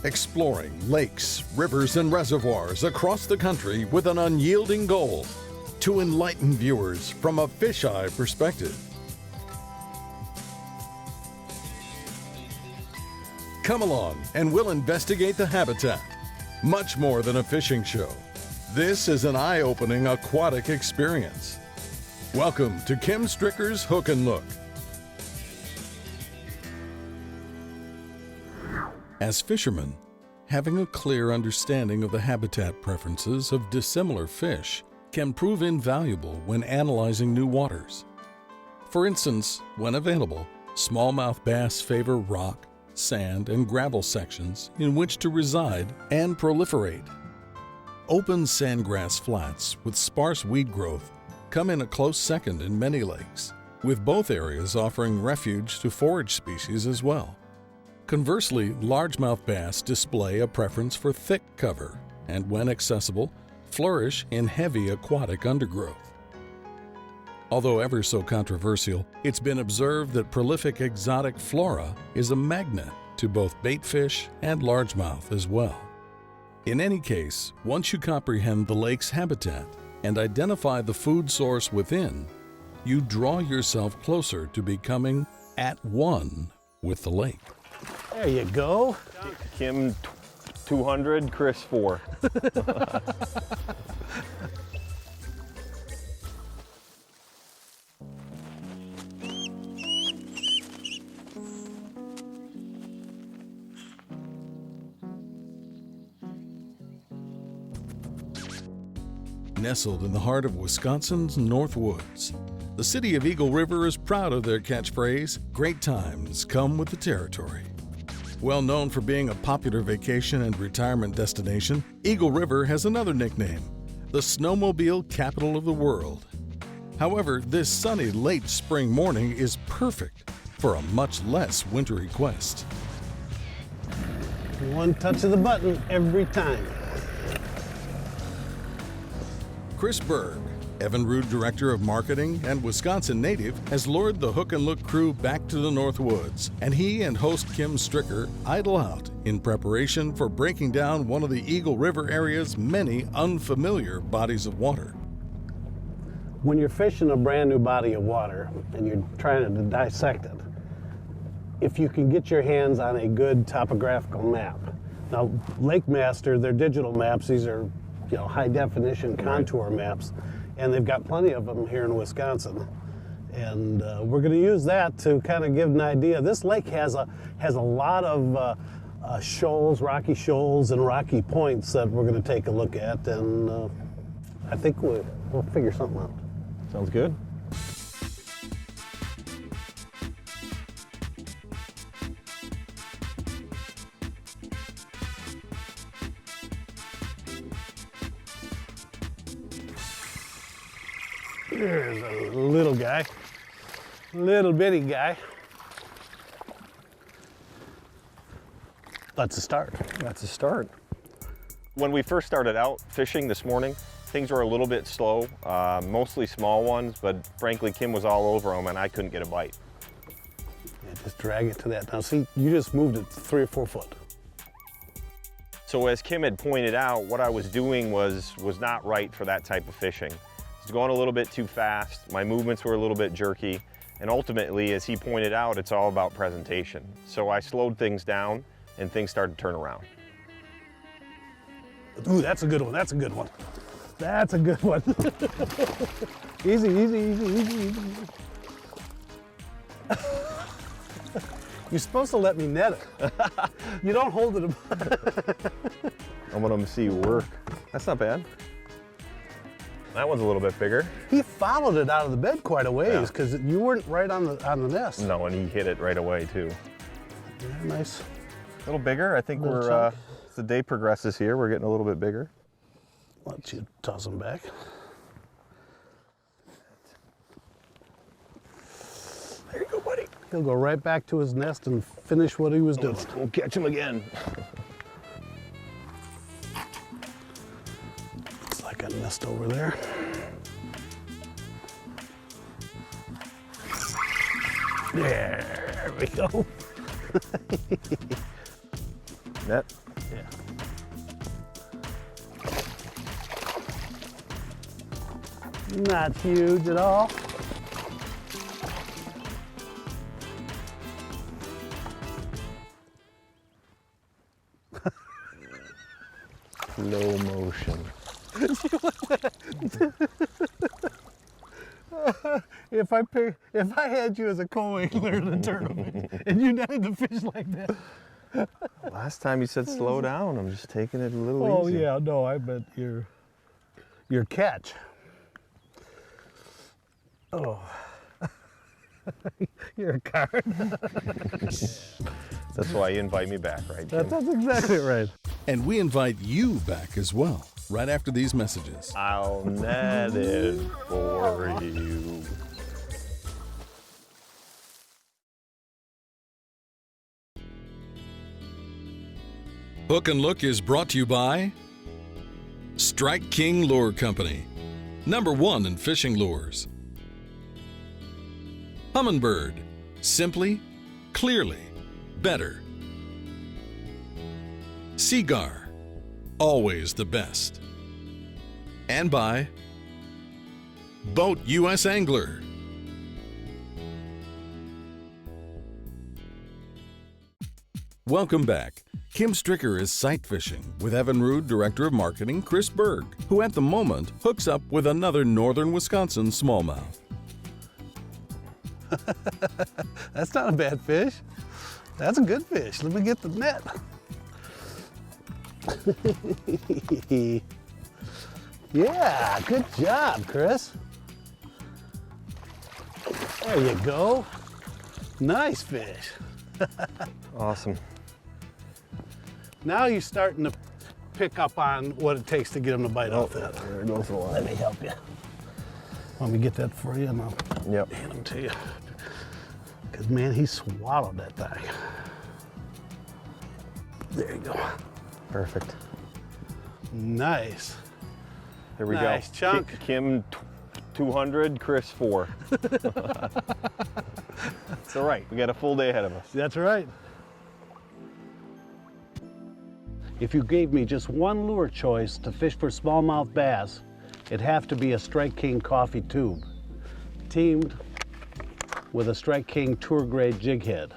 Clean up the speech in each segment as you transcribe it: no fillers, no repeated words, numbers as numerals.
exploring lakes, rivers, and reservoirs across the country with an unyielding goal to enlighten viewers from a fisheye perspective. Come along and we'll investigate the habitat. Much more than a fishing show. This is an eye-opening aquatic experience. Welcome to Kim Stricker's Hook and Look. As fishermen, having a clear understanding of the habitat preferences of dissimilar fish can prove invaluable when analyzing new waters. For instance, when available, smallmouth bass favor rock, sand, and gravel sections in which to reside and proliferate. Open sandgrass flats with sparse weed growth come in a close second in many lakes, with both areas offering refuge to forage species as well. Conversely, largemouth bass display a preference for thick cover and, when accessible, flourish in heavy aquatic undergrowth. Although ever so controversial, it's been observed that prolific exotic flora is a magnet to both baitfish and largemouth as well. In any case, once you comprehend the lake's habitat and identify the food source within, you draw yourself closer to becoming at one with the lake. There you go. Kim 200, Chris 4. Nestled in the heart of Wisconsin's North Woods, the city of Eagle River is proud of their catchphrase, "Great times come with the territory." Well known for being a popular vacation and retirement destination, Eagle River has another nickname, the snowmobile capital of the world. However, this sunny late spring morning is perfect for a much less wintry quest. One touch of the button every time. Chris Berg, Evinrude Director of Marketing and Wisconsin native, has lured the Hook and Look crew back to the North Woods, and he and host Kim Stricker idle out in preparation for breaking down one of the Eagle River area's many unfamiliar bodies of water. When you're fishing a brand new body of water and you're trying to dissect it, if you can get your hands on a good topographical map. Now, Lake Master, they're digital maps. These are high definition contour maps, and they've got plenty of them here in Wisconsin. And we're going to use that to kind of give an idea. This lake has a lot of shoals, rocky shoals, and rocky points that we're going to take a look at, and I think we'll figure something out. Sounds good. Here's a little guy, little bitty guy. That's a start. That's a start. When we first started out fishing this morning, things were a little bit slow, mostly small ones, but frankly, Kim was all over them and I couldn't get a bite. Yeah, just drag it to that. Now see, you just moved it 3 or 4 foot. So as Kim had pointed out, what I was doing was not right for that type of fishing. It's going a little bit too fast, my movements were a little bit jerky, and ultimately, as he pointed out, it's all about presentation. So I slowed things down and things started to turn around. Ooh, that's a good one, that's a good one. That's a good one. Easy, easy, easy, easy, easy. You're supposed to let me net it. You don't hold it. I'm gonna see you work. That's not bad. That one's a little bit bigger. He followed it out of the bed quite a ways because you weren't right on the nest. No, and he hit it right away too. Yeah, nice. A little bigger. I think we're, as the day progresses here, we're getting a little bit bigger. Why don't you toss him back? There you go, buddy. He'll go right back to his nest and finish what he was doing. We'll catch him again. Looks like a nest over there. There we go. Net. Yeah. Not huge at all. Slow motion. If I had you as a co-angler in a tournament and you netted the fish like that. Last time you said slow down. I'm just taking it a little Oh easy. yeah, no, I meant your catch. Oh. You're a card. That's why you invite me back, right, Kim? That's exactly right. And we invite you back as well, right after these messages. I'll net it for you. Hook and Look is brought to you by Strike King Lure Company, #1 in fishing lures. Humminbird, simply, clearly, better. Seagar, always the best. And by Boat US Angler. Welcome back. Kim Stricker is sight fishing with Evinrude Director of Marketing Chris Berg, who at the moment hooks up with another northern Wisconsin smallmouth. That's not a bad fish. That's a good fish. Let me get the net. Yeah, good job, Chris. There you go. Nice fish. Awesome. Now you're starting to pick up on what it takes to get him to bite off that. There goes the line. Let me help you. Let me get that for you and I'll Yep. hand him to you. Because, man, he swallowed that thing. There you go. Perfect. Nice. There we Nice go. chunk. Kim 200, Chris 4. It's all right. We got a full day ahead of us. That's right. If you gave me just one lure choice to fish for smallmouth bass, it'd have to be a Strike King coffee tube, teamed with a Strike King tour grade jig head.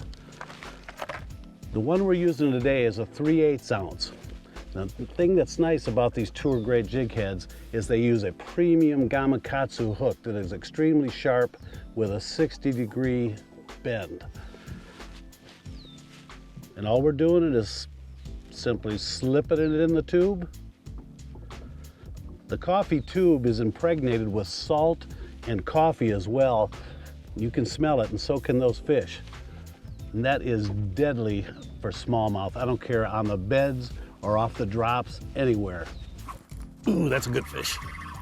The one we're using today is a 3/8 ounce. Now, the thing that's nice about these tour grade jig heads is they use a premium Gamakatsu hook that is extremely sharp with a 60-degree bend. And all we're doing is simply slipping it in the tube. The coffee tube is impregnated with salt and coffee as well. You can smell it and so can those fish. And that is deadly for smallmouth. I don't care on the beds or off the drops, anywhere. Ooh, that's a good fish.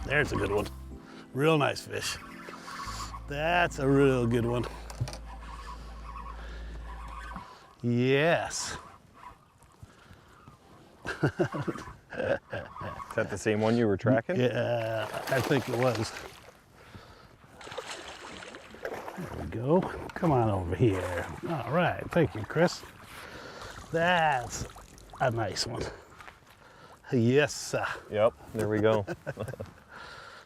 There's a good one. Real nice fish. That's a real good one. Yes. Is that the same one you were tracking? Yeah, I think it was. There we go. Come on over here. All right, thank you, Chris. That's a nice one. Yes, sir. Yep, there we go.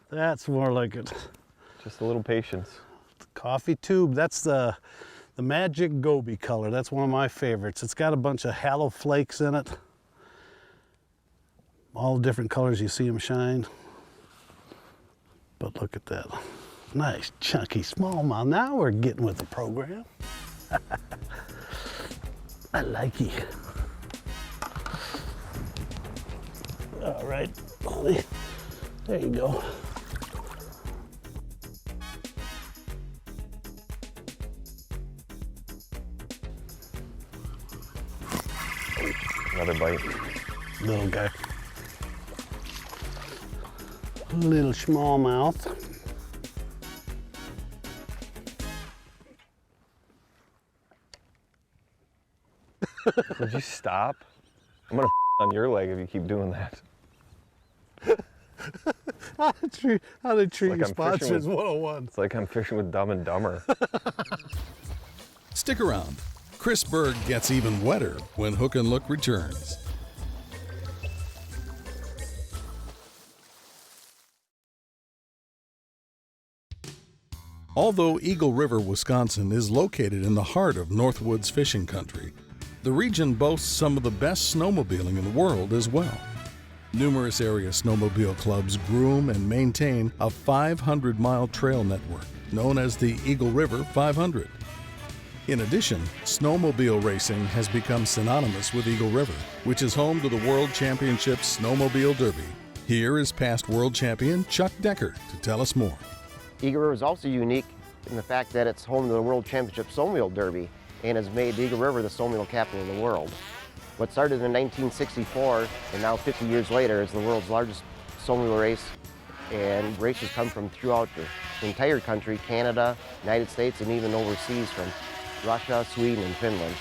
That's more like it. Just a little patience. Coffee tube, that's the magic Goby color. That's one of my favorites. It's got a bunch of hallow flakes in it. All different colors, you see them shine. But look at that. Nice chunky smallmouth. Now we're getting with the program. I like it. All right, there you go. Another bite. Little guy. Little smallmouth. Would you stop? I'm gonna on your leg if you keep doing that. How to treat like your I'm fishing sponsors with- 101. It's like I'm fishing with Dumb and Dumber. Stick around. Chris Berg gets even wetter when Hook and Look returns. Although Eagle River, Wisconsin is located in the heart of Northwoods fishing country, the region boasts some of the best snowmobiling in the world as well. Numerous area snowmobile clubs groom and maintain a 500-mile trail network known as the Eagle River 500. In addition, snowmobile racing has become synonymous with Eagle River, which is home to the World Championship Snowmobile Derby. Here is past world champion Chuck Decker to tell us more. Eagle River is also unique in the fact that it's home to the World Championship Snowmobile Derby and has made Eagle River the snowmobile capital of the world. What started in 1964 and now 50 years later is the world's largest snowmobile race, and races come from throughout the entire country, Canada, United States, and even overseas from Russia, Sweden, and Finland.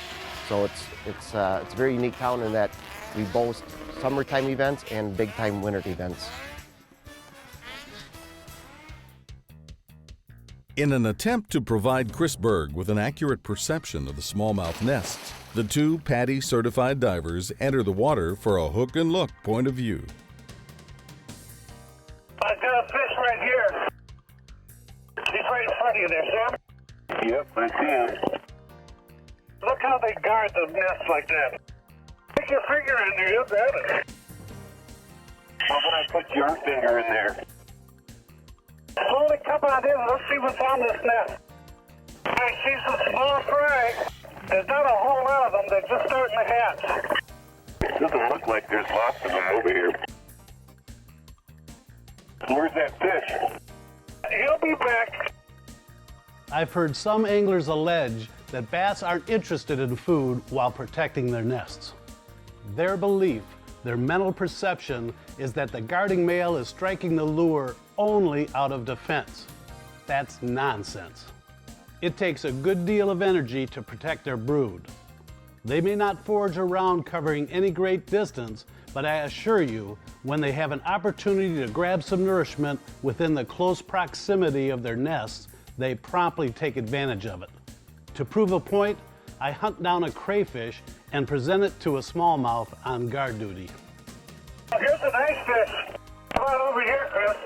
So it's a very unique town in that we boast summertime events and big-time winter events. In an attempt to provide Chris Berg with an accurate perception of the smallmouth nests, the two PADI-certified divers enter the water for a hook-and-look point of view. I've got a fish right here. He's right in front of you there, Sam. Yep, I see him. Look how they guard the nest like that. Stick your finger in there, you'll grab it. How about I put your finger in there? Slowly come on in, let's see what's on this nest. I see some small fry. There's not a whole lot of them, they're just starting to hatch. It doesn't look like there's lots of them over here. Where's that fish? He'll be back. I've heard some anglers allege that bass aren't interested in food while protecting their nests. Their belief, their mental perception, is that the guarding male is striking the lure only out of defense. That's nonsense. It takes a good deal of energy to protect their brood. They may not forage around covering any great distance, but I assure you, when they have an opportunity to grab some nourishment within the close proximity of their nests, they promptly take advantage of it. To prove a point, I hunt down a crayfish and present it to a smallmouth on guard duty. Here's a nice fish. Come on over here, Chris.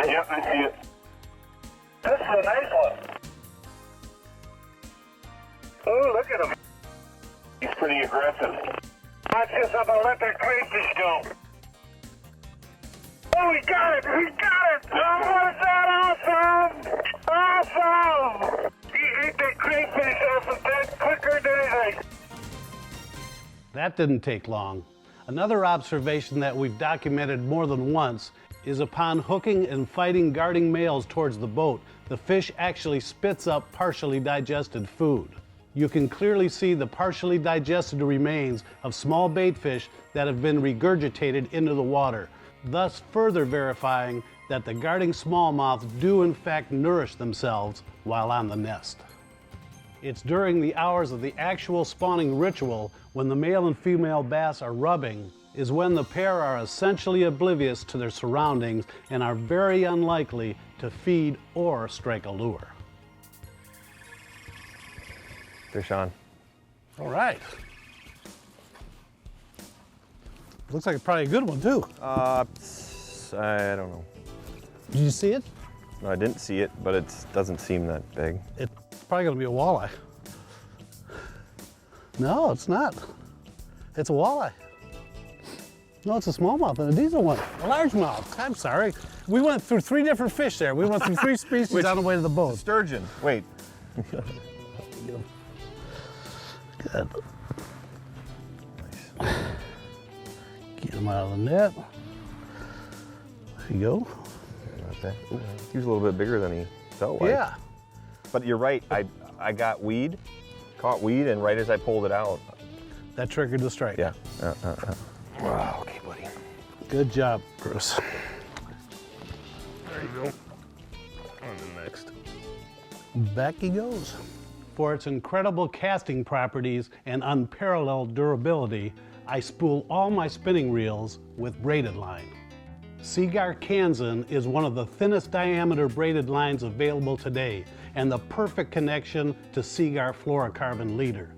Yep, I see it. This is a nice one. Oh, look at him. He's pretty aggressive. Watch this, I'm going to let that crayfish go. Oh, he got it! He got it! Oh, is that awesome? Awesome! He ate that crayfish off the bed quicker than anything. That didn't take long. Another observation that we've documented more than once is upon hooking and fighting guarding males towards the boat, the fish actually spits up partially digested food. You can clearly see the partially digested remains of small bait fish that have been regurgitated into the water, thus further verifying that the guarding smallmouths do in fact nourish themselves while on the nest. It's during the hours of the actual spawning ritual, when the male and female bass are rubbing, is when the pair are essentially oblivious to their surroundings and are very unlikely to feed or strike a lure. Fish on. All right. Looks like it's probably a good one too. I don't know. Did you see it? No, I didn't see it, but it doesn't seem that big. It's probably gonna be a walleye. No, it's not. It's a walleye. No, it's a smallmouth and a diesel one. A largemouth. I'm sorry. We went through 3 different fish there. We went through 3 species on the way to the boat. Sturgeon. Wait. Good. Get him out of the net. There you go. Ooh, he was a little bit bigger than he felt like. Yeah. But you're right. I got weed, caught weed, and right as I pulled it out. That triggered the strike. Yeah. Wow. Okay, buddy. Good job, Bruce. There you go. On the next. Back he goes. For its incredible casting properties and unparalleled durability, I spool all my spinning reels with braided line. Seaguar Kansan is one of the thinnest diameter braided lines available today and the perfect connection to Seaguar fluorocarbon leader.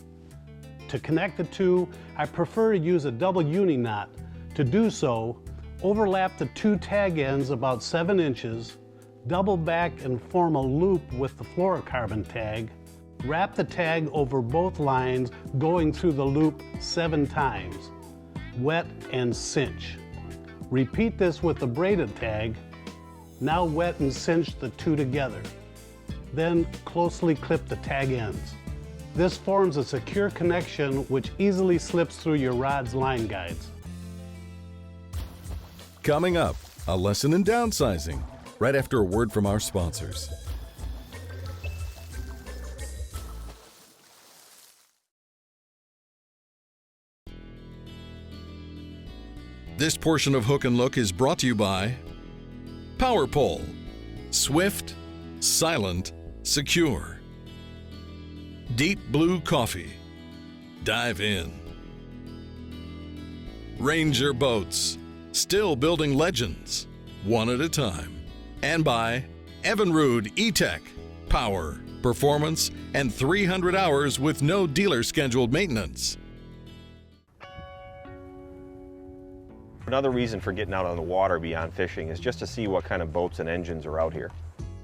To connect the two, I prefer to use a double uni knot. To do so, overlap the 2 tag ends about 7 inches, Double back and form a loop with the fluorocarbon tag. Wrap the tag over both lines, going through the loop 7 times. Wet and cinch. Repeat this with the braided tag. Now wet and cinch the two together. Then closely clip the tag ends. This forms a secure connection which easily slips through your rod's line guides. Coming up, a lesson in downsizing, right after a word from our sponsors. This portion of Hook and Look is brought to you by Power Pole. Swift, silent, secure. Deep Blue Coffee. Dive in. Ranger Boats. Still building legends, one at a time. And by Evinrude E-Tech. Power, performance, and 300 hours with no dealer scheduled maintenance. Another reason for getting out on the water beyond fishing is just to see what kind of boats and engines are out here.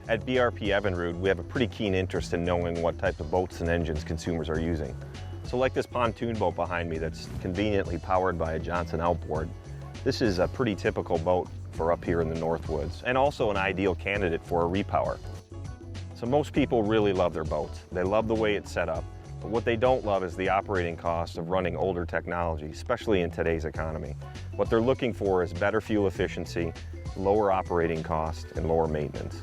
At BRP Evinrude, we have a pretty keen interest in knowing what type of boats and engines consumers are using. So like this pontoon boat behind me that's conveniently powered by a Johnson outboard, this is a pretty typical boat for up here in the Northwoods, and also an ideal candidate for a repower. So most people really love their boats. They love the way it's set up, but what they don't love is the operating cost of running older technology, especially in today's economy. What they're looking for is better fuel efficiency, lower operating cost, and lower maintenance.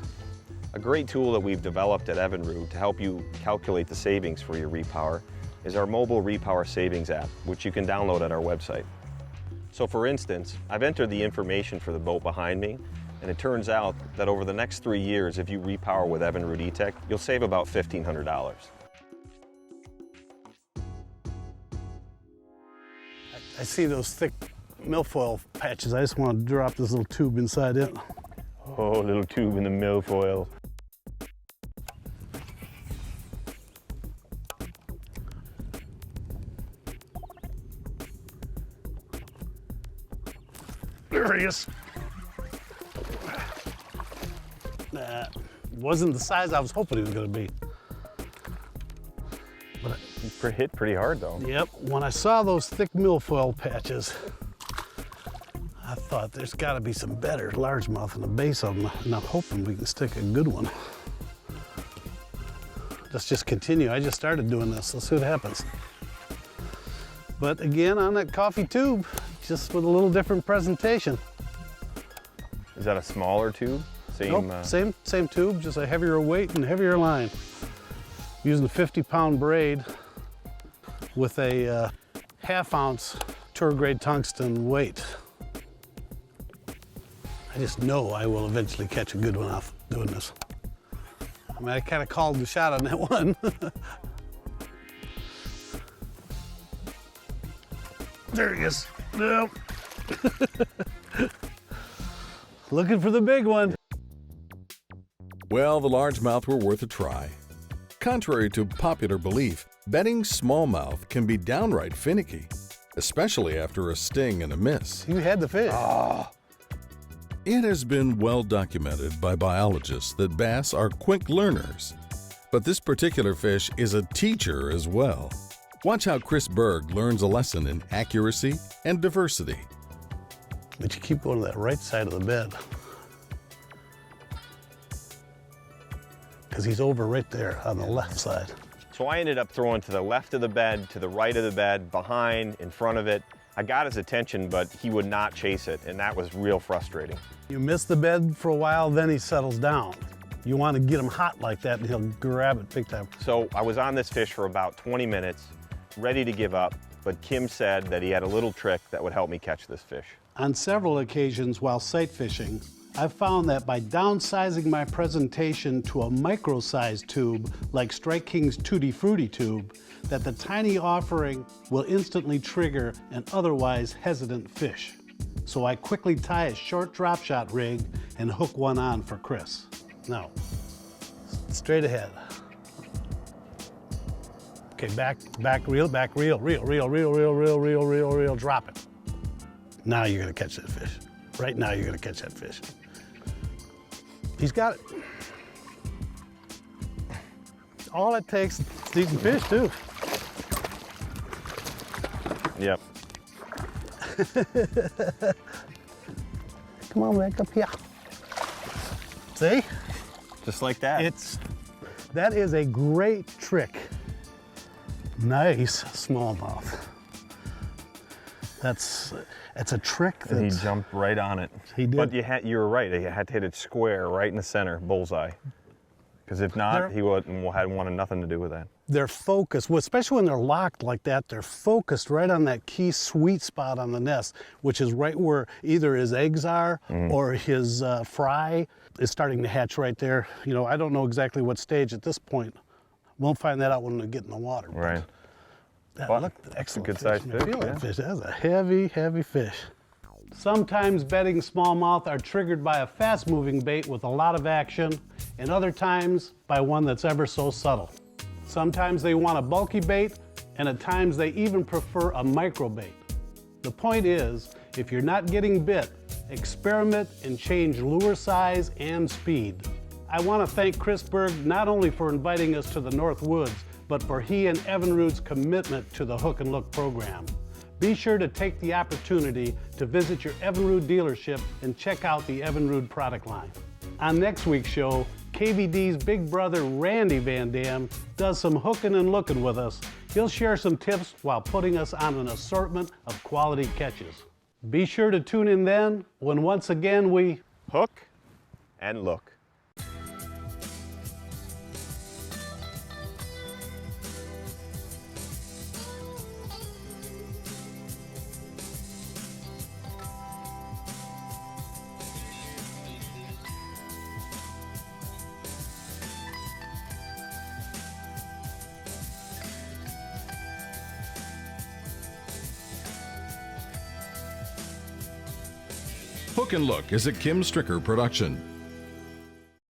A great tool that we've developed at Evinrude to help you calculate the savings for your repower is our mobile repower savings app, which you can download at our website. So for instance, I've entered the information for the boat behind me, and it turns out that over the next 3 years, if you repower with Evinrude E-Tech, you'll save about $1,500. I see those thick milfoil patches. I just want to drop this little tube inside it. Oh, little tube in the milfoil. There he is. Wasn't the size I was hoping he was going to be. But Hit pretty hard though. yep, when I saw those thick milfoil patches, I thought there's got to be some better largemouth in the base of them, and I'm hoping we can stick a good one. Let's just continue. I just started doing this. Let's see what happens. But again, on that coffee tube, just with a little different presentation. Is that a smaller tube? Nope, same tube, just a heavier weight and heavier line. Using a 50-pound braid with a half-ounce tour-grade tungsten weight. I just know I will eventually catch a good one off doing this. I mean, I kind of called the shot on that one. There he is. Nope. Looking for the big one. Well, the largemouth were worth a try. Contrary to popular belief, betting smallmouth can be downright finicky, especially after a sting and a miss. You had the fish. It has been well documented by biologists that bass are quick learners, but this particular fish is a teacher as well. Watch how Chris Berg learns a lesson in accuracy and diversity. But you keep going to that right side of the bed. Because he's over right there on the left side. So I ended up throwing to the left of the bed, to the right of the bed, behind, in front of it. I got his attention, but he would not chase it, and that was real frustrating. You miss the bed for a while, then he settles down. You want to get him hot like that, and he'll grab it big time. So I was on this fish for about 20 minutes, ready to give up, but Kim said that he had a little trick that would help me catch this fish. On several occasions while sight fishing, I've found that by downsizing my presentation to a micro-sized tube like Strike King's Tutti Frutti tube, that the tiny offering will instantly trigger an otherwise hesitant fish. So I quickly tie a short drop shot rig and hook one on for Chris. Now, straight ahead. Okay, back reel, reel, drop it. Now you're gonna catch that fish. Right now you're gonna catch that fish. He's got it. All it takes is decent fish, too. Yep. Come on, back up here. See? Just like that. That is a great trick. Nice smallmouth. It's a trick that he jumped right on it. He did. But you were right. You had to hit it square right in the center, bullseye. Because if not, he hadn't wanted nothing to do with that. They're focused, well, especially when they're locked like that, they're focused right on that key sweet spot on the nest, which is right where either his eggs are or his fry is starting to hatch right there. You know, I don't know exactly what stage at this point. Won't find that out when we get in the water. Right. Look, excellent good sized fish. I feel that fish. That's a heavy, heavy fish. Sometimes bedding smallmouth are triggered by a fast-moving bait with a lot of action, and other times by one that's ever so subtle. Sometimes they want a bulky bait, and at times they even prefer a micro bait. The point is, if you're not getting bit, experiment and change lure size and speed. I want to thank Chris Berg not only for inviting us to the North Woods, but for he and Evinrude's commitment to the Hook and Look program. Be sure to take the opportunity to visit your Evinrude dealership and check out the Evinrude product line. On next week's show, KVD's big brother Randy Van Dam does some hooking and looking with us. He'll share some tips while putting us on an assortment of quality catches. Be sure to tune in then when once again we Hook and look. Hook and Look is a Kim Stricker production.